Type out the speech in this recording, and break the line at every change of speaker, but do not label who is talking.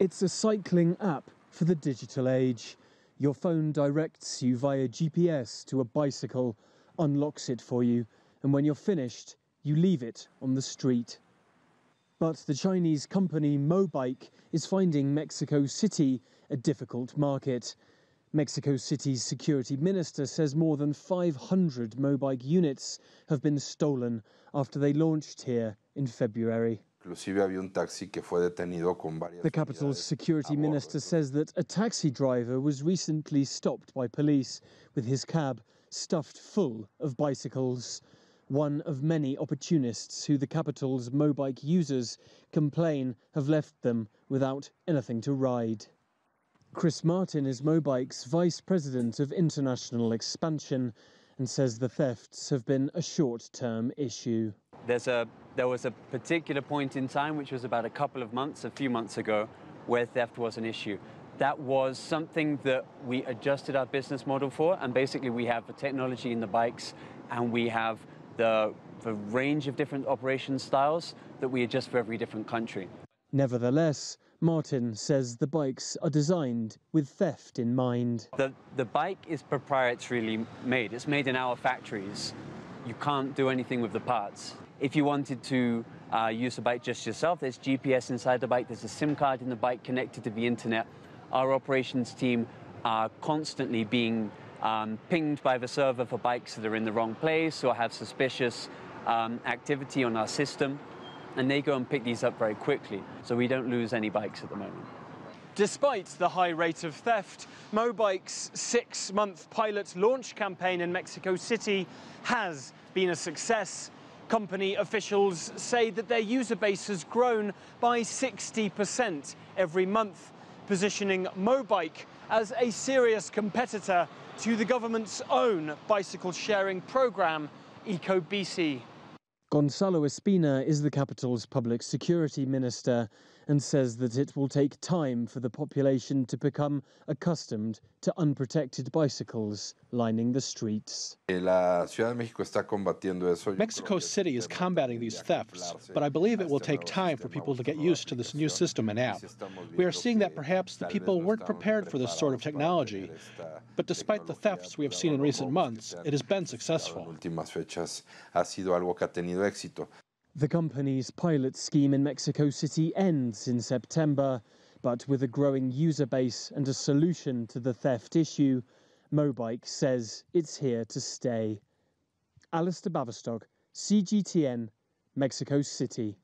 It's a cycling app for the digital age. Your phone directs you via GPS to a bicycle, unlocks it for you, and when you're finished, you leave it on the street. But the Chinese company Mobike is finding Mexico City a difficult market. Mexico City's security minister says more than 500 Mobike units have been stolen after they launched here in February. The capital's security minister says that a taxi driver was recently stopped by police with his cab stuffed full of bicycles. One of many opportunists who the capital's Mobike users complain have left them without anything to ride. Chris Martin is Mobike's vice president of international expansion and says the thefts have been a short-term issue.
There was a particular point in time, which was about a few months ago, where theft was an issue. That was something that we adjusted our business model for, and basically we have the technology in the bikes and we have the range of different operation styles that we adjust for every different country.
Nevertheless, Martin says the bikes are designed with theft in mind.
The bike is proprietarily made. It's made in our factories. You can't do anything with the parts. If you wanted to use the bike just yourself, there's GPS inside the bike, there's a SIM card in the bike connected to the internet. Our operations team are constantly being pinged by the server for bikes that are in the wrong place or have suspicious activity on our system, and they go and pick these up very quickly, so we don't lose any bikes at the moment.
Despite the high rate of theft, Mobike's 6-month pilot launch campaign in Mexico City has been a success. Company officials say that their user base has grown by 60% every month, positioning Mobike as a serious competitor to the government's own bicycle sharing program, EcoBC. Gonzalo Espina is the capital's public security minister and says that it will take time for the population to become accustomed to unprotected bicycles lining the streets.
Mexico City is combating these thefts, but I believe it will take time for people to get used to this new system and app. We are seeing that perhaps the people weren't prepared for this sort of technology, but despite the thefts we have seen in recent months, it has been successful.
The company's pilot scheme in Mexico City ends in September, but with a growing user base and a solution to the theft issue, Mobike says it's here to stay. Alistair Baverstock, CGTN, Mexico City.